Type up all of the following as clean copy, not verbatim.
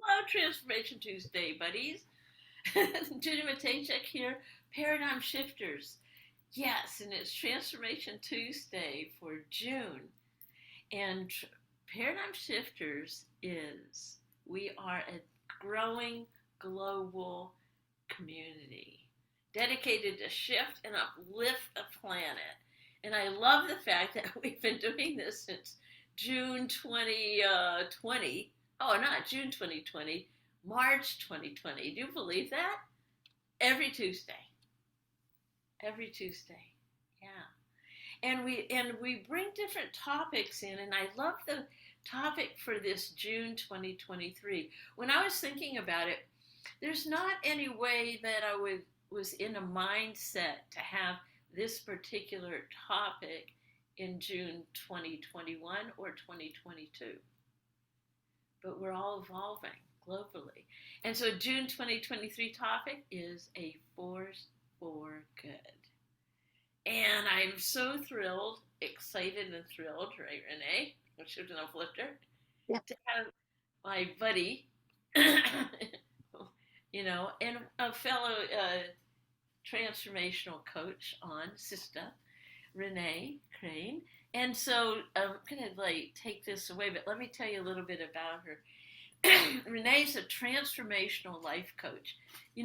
Hello, Transformation Tuesday, buddies. Judy Matejek here, Paradigm Shifters. Yes, and it's Transformation Tuesday for June. And Paradigm Shifters is we are a growing global community dedicated to shift and uplift the planet. And I love the fact that we've been doing this since June 2020. Oh, not June 2020, March 2020. Do you believe that? Every Tuesday. Every Tuesday. Yeah. And we bring different topics in, and I love the topic for this June 2023. When I was thinking about it, there's not any way that was in a mindset to have this particular topic in June 2021 or 2022. But we're all evolving globally. And so June 2023 topic is a force for good. And I'm so thrilled, excited and thrilled, right, Renee? Which is an uplifter. Yep. To have my buddy, and a fellow transformational coach on, sister, Renee Crane. And so I'm going to take this away, but let me tell you a little bit about her. Renee's a transformational life coach.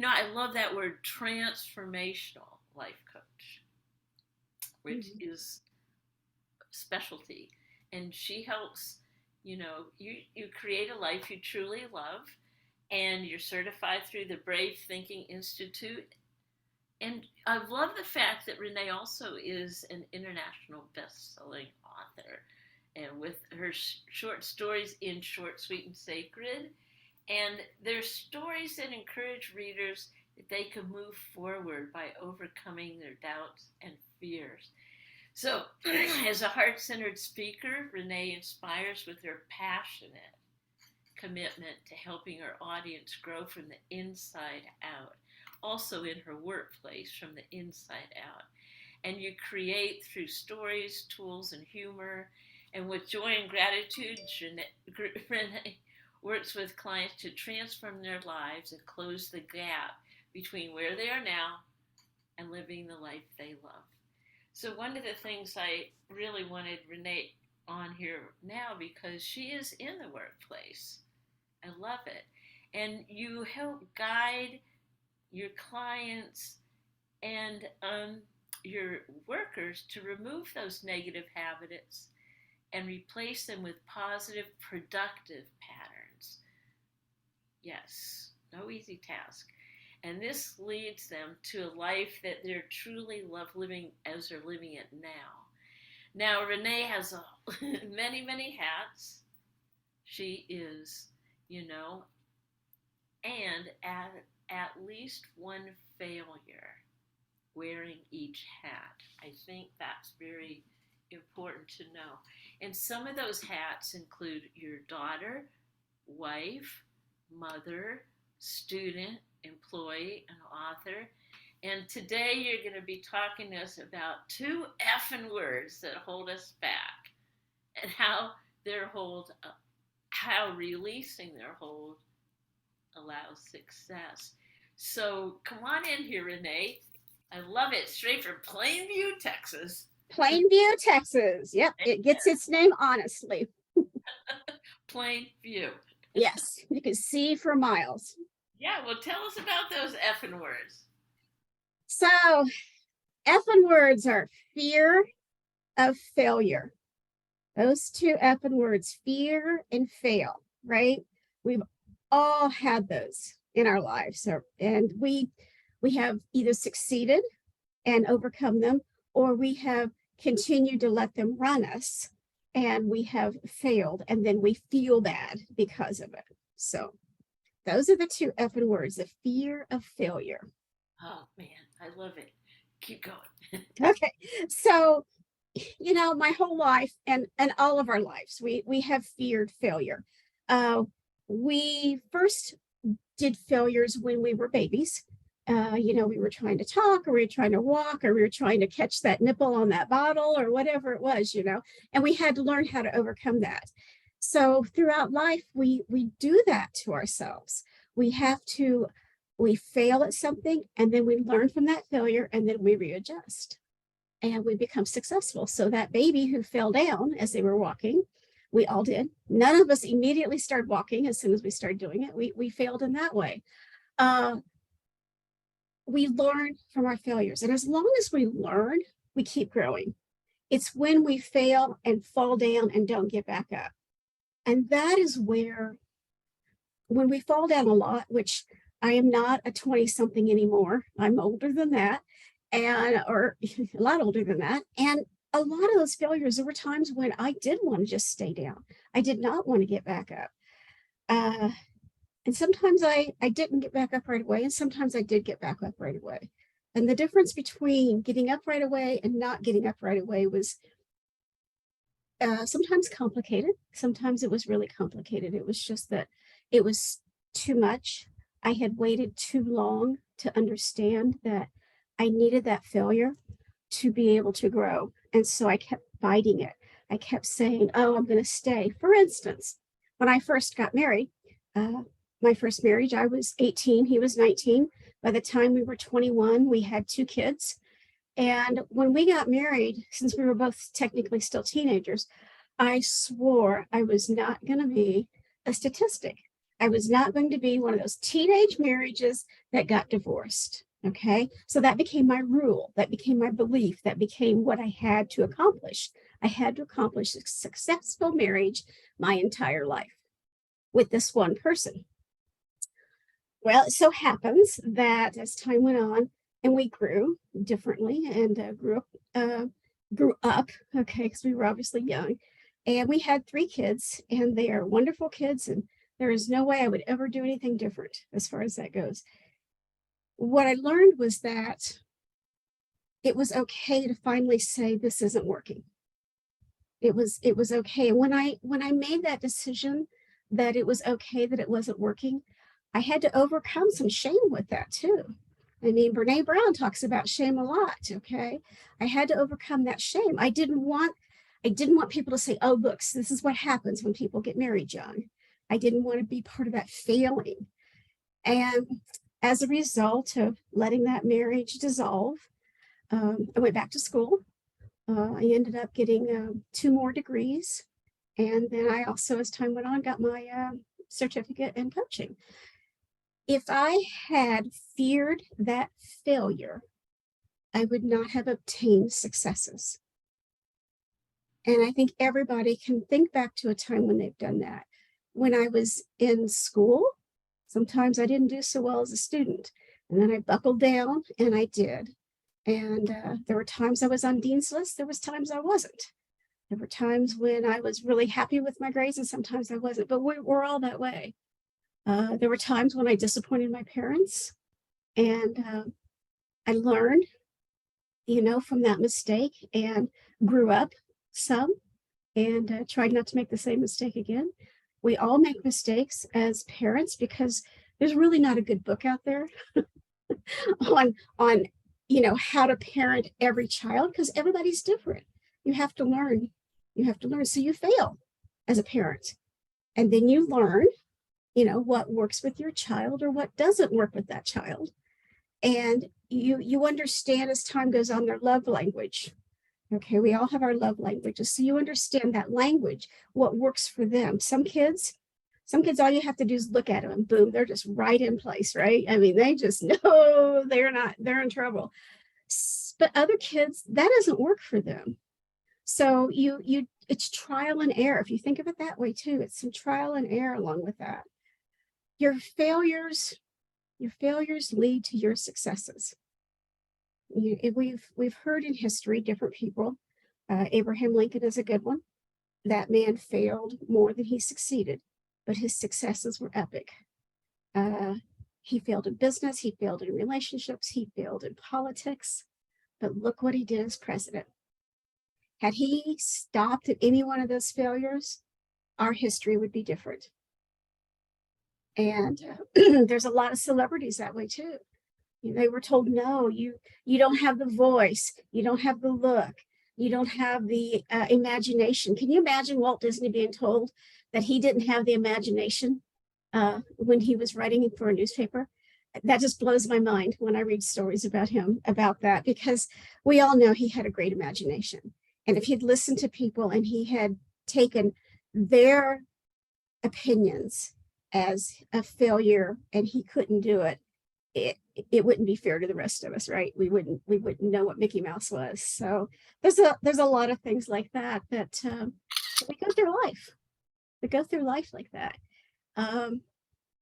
I love that word, transformational life coach, which is specialty. And she helps, you create a life you truly love, and you're certified through the Brave Thinking Institute. And I love the fact that Renee also is an international best-selling author, and with her short stories in Short, Sweet, and Sacred. And they're stories that encourage readers that they can move forward by overcoming their doubts and fears. So, as a heart-centered speaker, Renee inspires with her passionate commitment to helping her audience grow from the inside out. Also in her workplace, from the inside out. And you create through stories, tools, and humor. And with joy and gratitude, Renee works with clients to transform their lives and close the gap between where they are now and living the life they love. So one of the things I really wanted Renee on here now, because she is in the workplace. I love it. And you help guide your clients and your workers to remove those negative habits and replace them with positive, productive patterns. Yes, no easy task. And this leads them to a life that they're truly love living as they're living it now. Now, Renee has many, many hats. She is, and at least one failure wearing each hat. I think that's very important to know. And some of those hats include your daughter, wife, mother, student, employee, and author. And today you're going to be talking to us about two effing words that hold us back and how releasing their hold allows success. So come on in here, Renee. I love it. Straight from Plainview, Texas. Plainview, Texas. Yep, it gets its name honestly. Plainview. Yes, you can see for miles. Yeah, well, tell us about those effing words. So, effing words are fear of failure. Those two effing words, fear and fail, right? We've all had those in our lives. And we have either succeeded and overcome them, or we have continued to let them run us and we have failed, and then we feel bad because of it. So those are the two effing words, the fear of failure. Oh man, I love it. Keep going. Okay. So, my whole life and all of our lives, we have feared failure. We first did failures when we were babies. We were trying to talk, or we were trying to walk, or we were trying to catch that nipple on that bottle, or whatever it was, and we had to learn how to overcome that. So throughout life, we do that to ourselves. We fail at something, and then we learn from that failure, and then we readjust and we become successful. So that baby who fell down as they were walking, we all did. None of us immediately started walking as soon as we started doing it. We failed in that way. Uh, we learn from our failures. And as long as we learn, we keep growing. It's when we fail and fall down and don't get back up. And that is where, when we fall down a lot, which I am not a 20 something anymore, I'm older than that, or a lot older than that. And a lot of those failures, there were times when I did want to just stay down. I did not want to get back up. And sometimes I didn't get back up right away, and sometimes I did get back up right away. And the difference between getting up right away and not getting up right away was sometimes complicated. Sometimes it was really complicated. It was just that it was too much. I had waited too long to understand that I needed that failure to be able to grow. And so I kept fighting it. I kept saying, oh, I'm going to stay. For instance, when I first got married, my first marriage, I was 18, he was 19. By the time we were 21, we had 2 kids. And when we got married, since we were both technically still teenagers, I swore I was not going to be a statistic. I was not going to be one of those teenage marriages that got divorced. Okay. So that became my rule. That became my belief. That became what I had to accomplish. I had to accomplish a successful marriage my entire life with this one person. Well, it so happens that as time went on and we grew differently and grew up, okay, because we were obviously young, and we had 3 kids, and they are wonderful kids, and there is no way I would ever do anything different as far as that goes. What I learned was that it was okay to finally say this isn't working. It was okay. When I made that decision that it was okay that it wasn't working, I had to overcome some shame with that too. I mean, Brene Brown talks about shame a lot. Okay. I had to overcome that shame. I didn't want people to say, oh, look, this is what happens when people get married young. I didn't want to be part of that failing. And as a result of letting that marriage dissolve, I went back to school. I ended up getting 2 more degrees. And then I also, as time went on, got my certificate in coaching. If I had feared that failure, I would not have obtained successes. And I think everybody can think back to a time when they've done that. When I was in school, sometimes I didn't do so well as a student. And then I buckled down and I did. And there were times I was on Dean's List. There was times I wasn't. There were times when I was really happy with my grades and sometimes I wasn't. But we're all that way. There were times when I disappointed my parents, and I learned, from that mistake and grew up some and tried not to make the same mistake again. We all make mistakes as parents because there's really not a good book out there on how to parent every child because everybody's different. You have to learn. So you fail as a parent, and then you learn what works with your child or what doesn't work with that child. And you understand as time goes on their love language. Okay, we all have our love languages. So you understand that language, what works for them. Some kids, all you have to do is look at them and boom, they're just right in place, right? I mean, they just know they're in trouble. But other kids, that doesn't work for them. So it's trial and error. If you think of it that way too, it's some trial and error along with that. Your failures lead to your successes. We've heard in history different people. Abraham Lincoln is a good one. That man failed more than he succeeded, but his successes were epic. He failed in business, he failed in relationships, he failed in politics, but look what he did as president. Had he stopped at any one of those failures, our history would be different. And there's a lot of celebrities that way too. They were told, no, you don't have the voice, you don't have the look, You don't have the imagination. Can you imagine Walt Disney being told that he didn't have the imagination when he was writing for a newspaper? That just blows my mind when I read stories about him about that, because we all know he had a great imagination. And if he'd listened to people and he had taken their opinions as a failure and he couldn't do it, it wouldn't be fair to the rest of us, right? We wouldn't know what Mickey Mouse was. So there's a lot of things like that that we go through life. We go through life like that.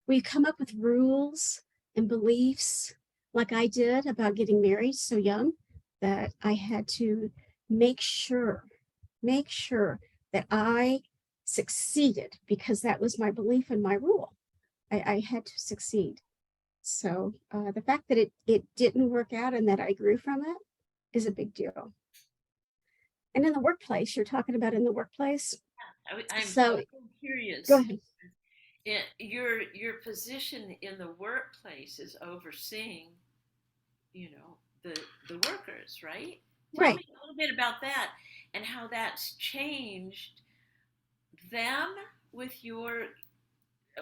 We come up with rules and beliefs, like I did about getting married so young, that I had to make sure make sure that I succeeded, because that was my belief and my rule. I had to succeed. So the fact that it didn't work out and that I grew from it is a big deal. And in the workplace, you're talking about in the workplace. I'm So curious. go ahead. Your position in the workplace is overseeing, the workers, right? Tell Right. me a little bit about that and how that's changed them with your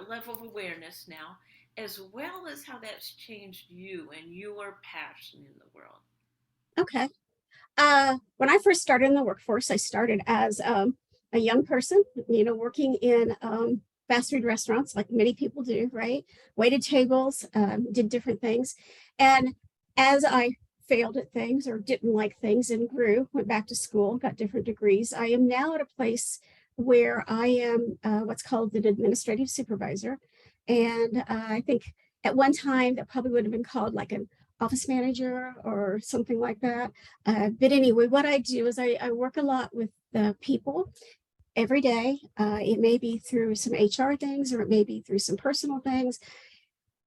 level of awareness now, as well as how that's changed you and your passion in the world. Okay. When I first started in the workforce, I started as a young person, working in fast food restaurants, like many people do, right? Waited tables, did different things. And as I failed at things or didn't like things and grew, went back to school, got different degrees, I am now at a place where I am what's called an administrative supervisor. And I think at one time that probably would have been called like an office manager or something like that. But anyway, what I do is I work a lot with the people every day. It may be through some HR things or it may be through some personal things.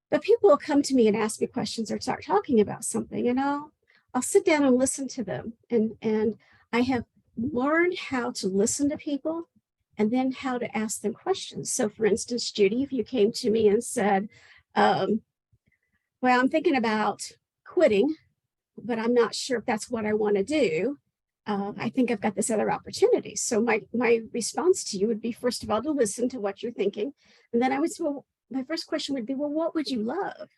But people will come to me and ask me questions or start talking about something, and I'll sit down and listen to them. And I have learned how to listen to people and then how to ask them questions. So for instance, Judy, if you came to me and said, um, well, I'm thinking about quitting, but I'm not sure if that's what I want to do. I think I've got this other opportunity. So my response to you would be, first of all, to listen to what you're thinking. And then I would say, well, my first question would be, well, what would you love?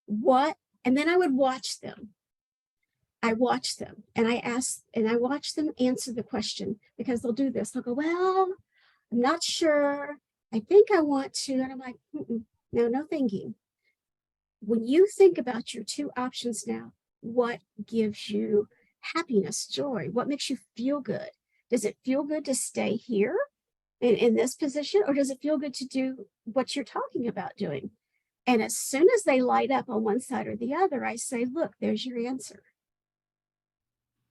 What? And then I would watch them. I watch them and I watch them answer the question, because they'll do this. They'll go, well, I'm not sure. I think I want to. And I'm like, no thinking. When you think about your two options now, what gives you happiness, joy? What makes you feel good? Does it feel good to stay here in this position, or does it feel good to do what you're talking about doing? And as soon as they light up on one side or the other, I say, look, there's your answer.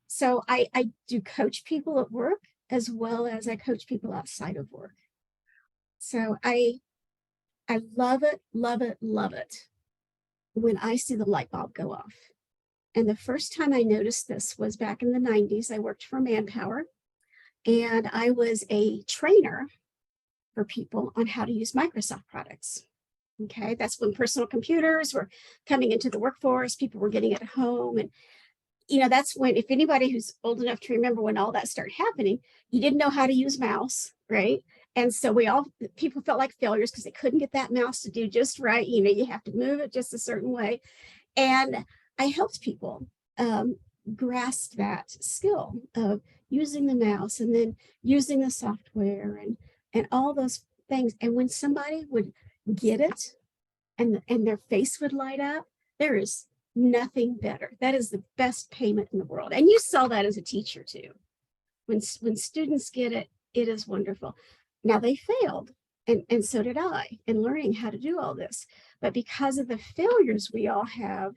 So I do coach people at work as well as I coach people outside of work. So I love it, love it, love it when I see the light bulb go off. And the first time I noticed this was back in the 90s. I worked for Manpower and I was a trainer for people on how to use Microsoft products. Okay, that's when personal computers were coming into the workforce, people were getting it at home. And, that's when, if anybody who's old enough to remember when all that started happening, you didn't know how to use mouse, right? And so people felt like failures because they couldn't get that mouse to do just right. You have to move it just a certain way. And I helped people grasp that skill of using the mouse and then using the software and all those things. And when somebody would get it and their face would light up, there is nothing better. That is the best payment in the world. And you saw that as a teacher too. When students get it, it is wonderful. Now they failed, and so did I, in learning how to do all this. But because of the failures we all have,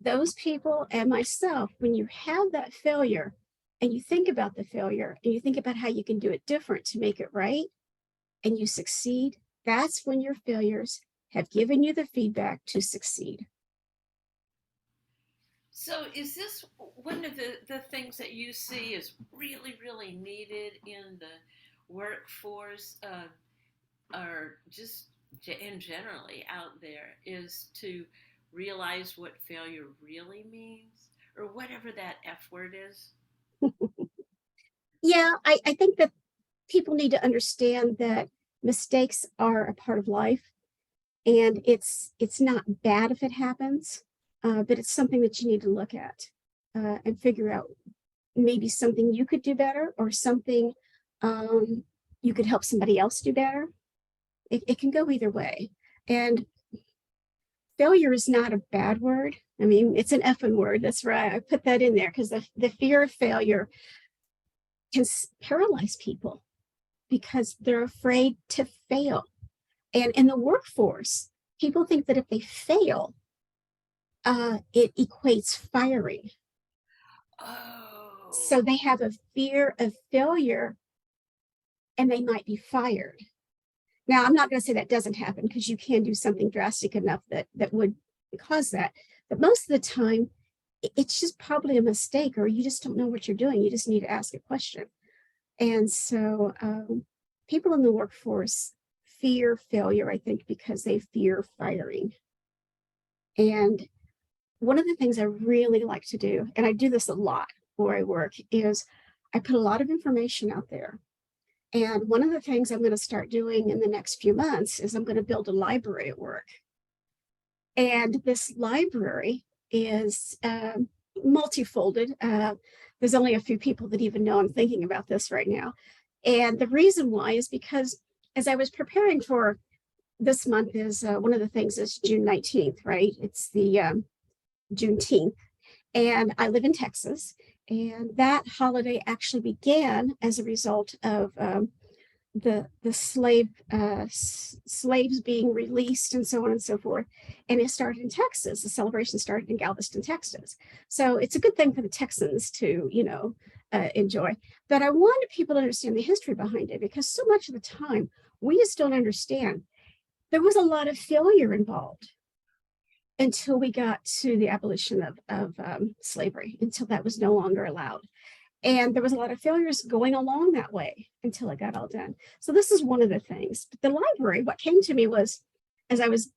those people and myself, when you have that failure and you think about the failure and you think about how you can do it different to make it right, and you succeed, that's when your failures have given you the feedback to succeed. So, is this one of the things that you see is really, really needed in the workforce, or just in generally out there, is to realize what failure really means, or whatever that F word is? Yeah, I think that people need to understand that mistakes are a part of life, and it's not bad if it happens, but it's something that you need to look at and figure out maybe something you could do better or something um, you could help somebody else do better. It can go either way. And failure is not a bad word. I mean, it's an effing word. That's right. I put that in there because the fear of failure can paralyze people because they're afraid to fail. And in the workforce, people think that if they fail, it equates firing. Oh. So they have a fear of failure and they might be fired. Now, I'm not going to say that doesn't happen because you can do something drastic enough that would cause that. But most of the time, it's just probably a mistake or you just don't know what you're doing. You just need to ask a question. And so people in the workforce fear failure, I think, because they fear firing. And one of the things I really like to do, and I do this a lot where I work, is I put a lot of information out there. And one of the things I'm going to start doing in the next few months is I'm going to build a library at work. And this library is multifolded. There's only a few people that even know I'm thinking about this right now. And the reason why is because as I was preparing for this month is one of the things is June 19th, right? It's the Juneteenth. And I live in Texas. And that holiday actually began as a result of the slaves being released and so on and so forth. And it started in Texas. The celebration started in Galveston, Texas. So it's a good thing for the Texans to, enjoy. But I wanted people to understand the history behind it because so much of the time we just don't understand. There was a lot of failure involved until we got to the abolition of slavery, until that was no longer allowed. And there was a lot of failures going along that way until it got all done. So this is one of the things. But the library, what came to me was, as I was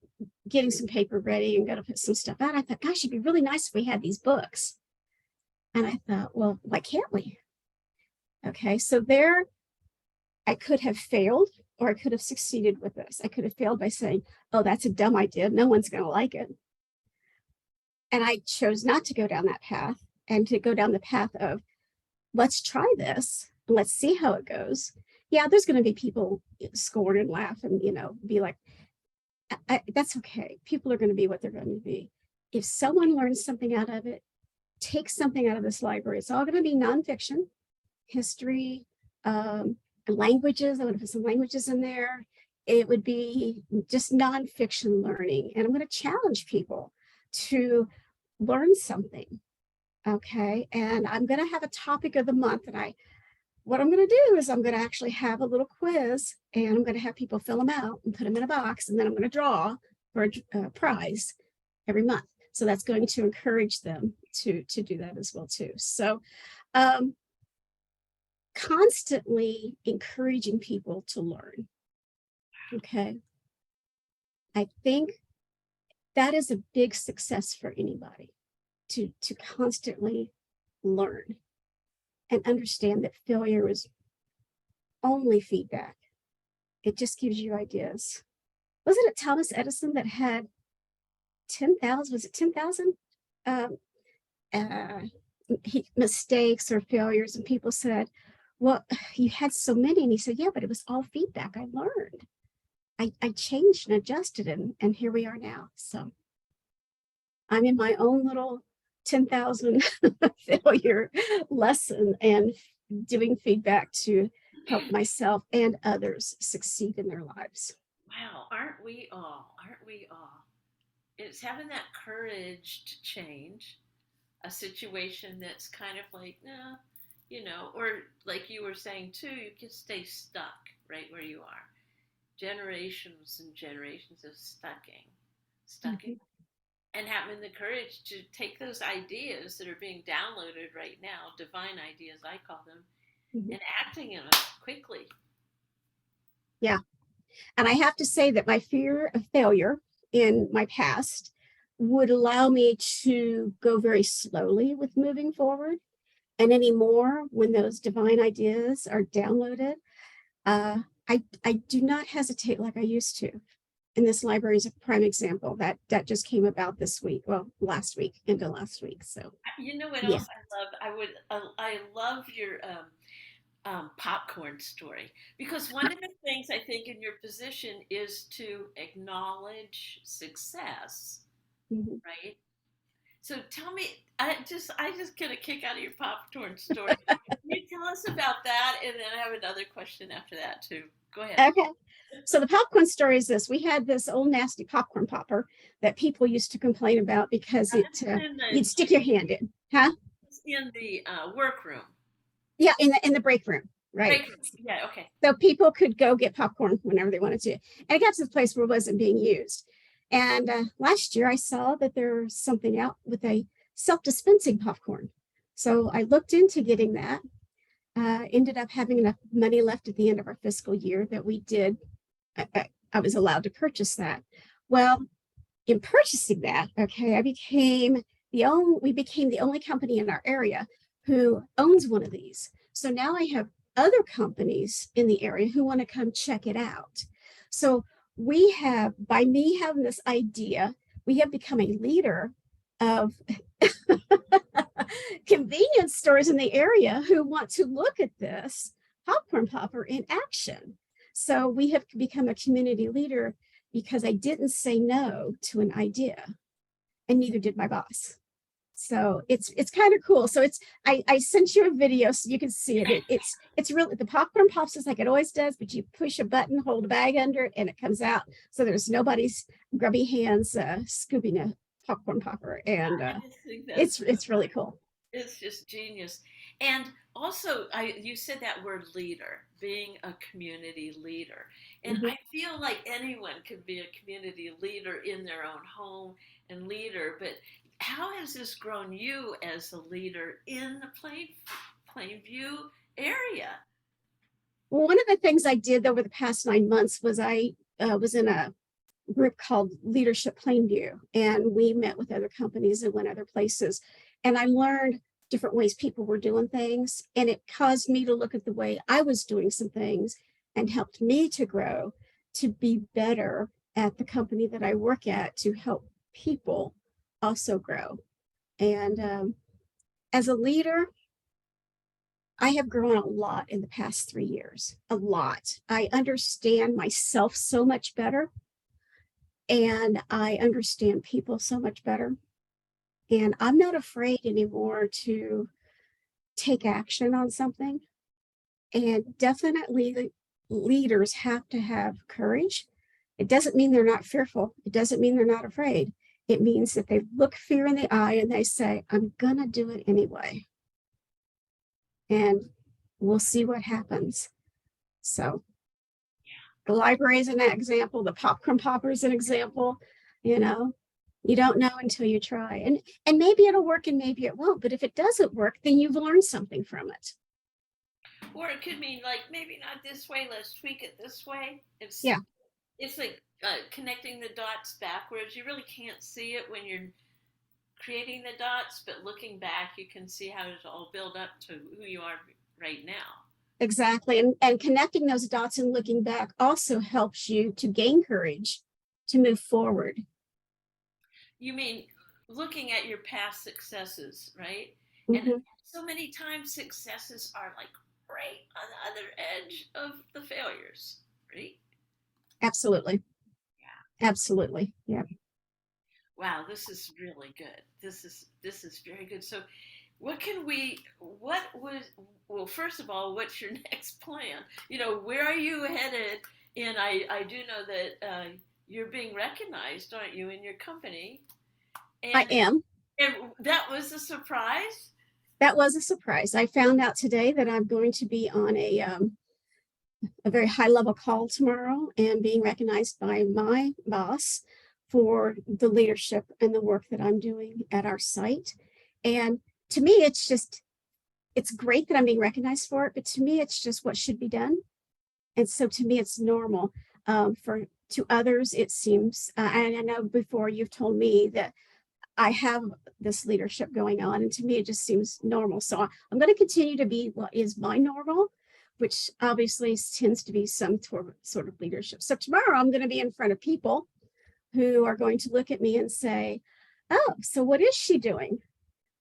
getting some paper ready and going to put some stuff out, I thought, gosh, it'd be really nice if we had these books. And I thought, well, why can't we? Okay, so there I could have failed or I could have succeeded with this. I could have failed by saying, oh, that's a dumb idea. No one's going to like it. And I chose not to go down that path and to go down the path of, let's try this. Let's see how it goes. Yeah, there's going to be people scorn and laugh and, be like, that's okay. People are going to be what they're going to be. If someone learns something out of it, take something out of this library. It's all going to be nonfiction, history, languages. I would put some languages in there. It would be just nonfiction learning. And I'm going to challenge people to learn something. Okay. And I'm going to have a topic of the month. And what I'm going to do is I'm going to actually have a little quiz and I'm going to have people fill them out and put them in a box. And then I'm going to draw for a prize every month. So that's going to encourage them to do that as well too. So constantly encouraging people to learn. Okay. I think that is a big success for anybody to constantly learn and understand that failure is only feedback. It just gives you ideas. Wasn't it Thomas Edison that had 10,000, was it 10,000 mistakes or failures? And people said, well, you had so many. And he said, yeah, but it was all feedback. I learned. I changed and adjusted and here we are now. So I'm in my own little 10,000 failure lesson and doing feedback to help myself and others succeed in their lives. Wow, aren't we all? Aren't we all? It's having that courage to change a situation that's kind of like, nah, or like you were saying too, you can stay stuck right where you are. Generations and generations of stucking, Mhm. and having the courage to take those ideas that are being downloaded right now, divine ideas, I call them, Mhm. and acting on them quickly. Yeah. And I have to say that my fear of failure in my past would allow me to go very slowly with moving forward. And anymore, when those divine ideas are downloaded, I do not hesitate like I used to. And this library is a prime example that just came about this week. Well, last week, into last week. So You know what yeah. else I love? I love your popcorn story, because one of the things I think in your position is to acknowledge success, Mhm. right? So tell me, I just get a kick out of your popcorn story. Can you tell us about that? And then I have another question after that too. Go ahead. Okay. So the popcorn story is this: we had this old nasty popcorn popper that people used to complain about because Now, this is in you'd stick your hand in, huh? the workroom. Yeah, in the break room, right? Break room. Yeah, okay. So people could go get popcorn whenever they wanted to. And it got to the place where it wasn't being used. And last year I saw that there was something out with a self-dispensing popcorn. So I looked into getting that, ended up having enough money left at the end of our fiscal year that we did. I was allowed to purchase that. Well, in purchasing that, okay, we became the only company in our area who owns one of these. So now I have other companies in the area who want to come check it out. So we have, by me having this idea, we have become a leader of convenience stores in the area who want to look at this popcorn popper in action. So we have become a community leader because I didn't say no to an idea, and neither did my boss. So it's kind of cool. So I sent you a video so you can see it. It's really, the popcorn pops just like it always does, but you push a button, hold a bag under it, and it comes out. So there's nobody's grubby hands scooping a popcorn popper, and I just think that's it's really cool. it's just genius. And also, you said that word leader, being a community leader. And Mhm. I feel like anyone could be a community leader in their own home and leader, but how has this grown you as a leader in the Plainview area? Well, one of the things I did over the past 9 months was I was in a group called Leadership Plainview, and we met with other companies and went other places. And I learned different ways people were doing things, and it caused me to look at the way I was doing some things and helped me to grow to be better at the company that I work at to help people also grow. And as a leader, I have grown a lot in the past 3 years, a lot. I understand myself so much better, and I understand people so much better. And I'm not afraid anymore to take action on something. And definitely, leaders have to have courage. It doesn't mean they're not fearful, it doesn't mean they're not afraid. It means that they look fear in the eye and they say, I'm going to do it anyway. And we'll see what happens. So the library is an example, the popcorn popper is an example. You know, you don't know until you try. And maybe it'll work and maybe it won't. But if it doesn't work, then you've learned something from it. Or it could mean like maybe not this way, let's tweak it this way. Yeah, It's like connecting the dots backwards. You really can't see it when you're creating the dots, but looking back, you can see how it all build up to who you are right now. exactly. And connecting those dots and looking back also helps you to gain courage to move forward. You mean looking at your past successes, right? And Mhm. so many times successes are like right on the other edge of the failures, right? Absolutely. Yeah. Absolutely. Yeah. Wow, this is really good. This is very good. So what can we what was well, first of all, what's your next plan? Where are you headed? And I do know that you're being recognized, aren't you, in your company? I And am. and that was a surprise. That was a surprise. I found out today that I'm going to be on a very high level call tomorrow and being recognized by my boss for the leadership and the work that I'm doing at our site. And to me, it's great that I'm being recognized for it, but to me, it's just what should be done. And so to me, it's normal. For to others, it seems, and I know before you've told me that I have this leadership going on, and to me, it just seems normal. So I'm going to continue to be what is my normal, which obviously tends to be some sort of leadership. So tomorrow, I'm going to be in front of people who are going to look at me and say, "Oh, so what is she doing?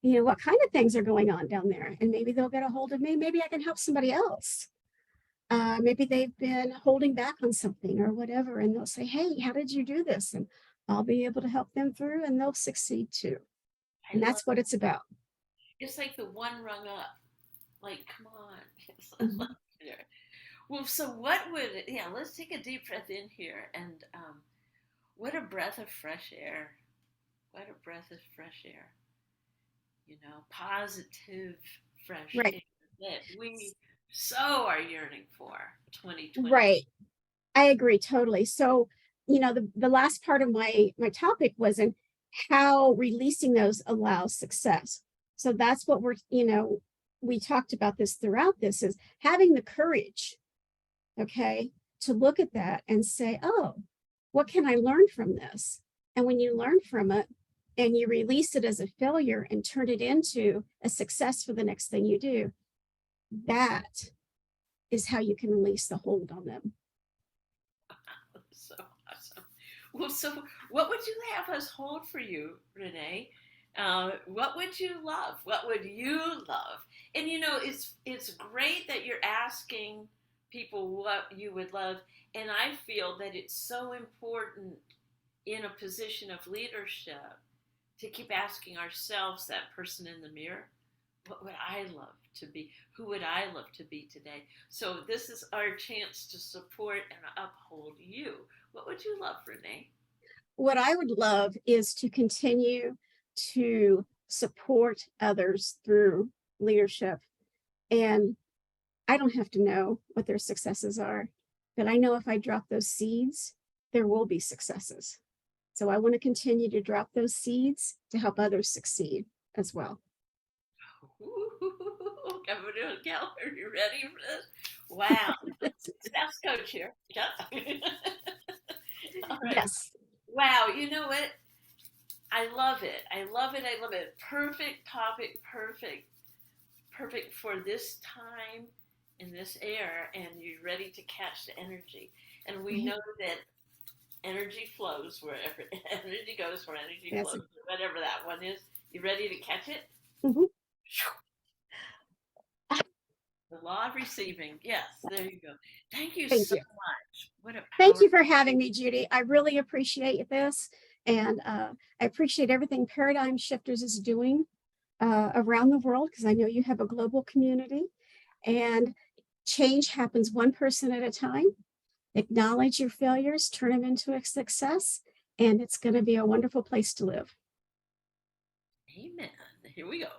What kind of things are going on down there?" And maybe they'll get a hold of me. Maybe I can help somebody else. Maybe they've been holding back on something or whatever, and they'll say, "Hey, how did you do this?" And I'll be able to help them through, and they'll succeed too. I And love that's what it's about. it's like the one rung up. Like, come on. Mhm. Well, so what would, yeah, let's take a deep breath in here. And what a breath of fresh air. What a breath of fresh air. Positive fresh Right, air that we so are yearning for 2020. right. I agree totally. So, the last part of my topic was in how releasing those allows success. So that's what we talked about this throughout this is having the courage, okay, to look at that and say, "Oh, what can I learn from this?" And when you learn from it and you release it as a failure and turn it into a success for the next thing you do, that is how you can release the hold on them. So awesome. Well, so what would you have us hold for you, Renee? What would you love? What would you love? And it's great that you're asking people what you would love, and I feel that it's so important in a position of leadership to keep asking ourselves that person in the mirror, what would I love to be? Who would I love to be today? So this is our chance to support and uphold you. What would you love, Renee? What I would love is to continue to support others through leadership. And I don't have to know what their successes are, but I know if I drop those seeds, there will be successes. So I want to continue to drop those seeds to help others succeed as well. Governor Keller, are you ready for this? Wow. Success coach here. Yeah. All right. Yes. Wow. You know what? I love it. I love it. I love it. Perfect topic. Perfect for this time in this air, and you're ready to catch the energy. And we know that energy flows wherever energy goes, where energy Yes. flows, whatever that one is. You ready to catch it? Mhm. The law of receiving. Yes, there you go. Thank you Thank so you. much. What a Thank power. you for having me, Judy. I really appreciate this. And I appreciate everything Paradigm Shifters is doing around the world because I know you have a global community and change happens one person at a time. Acknowledge your failures, turn them into a success, and it's going to be a wonderful place to live. Amen. Here we go.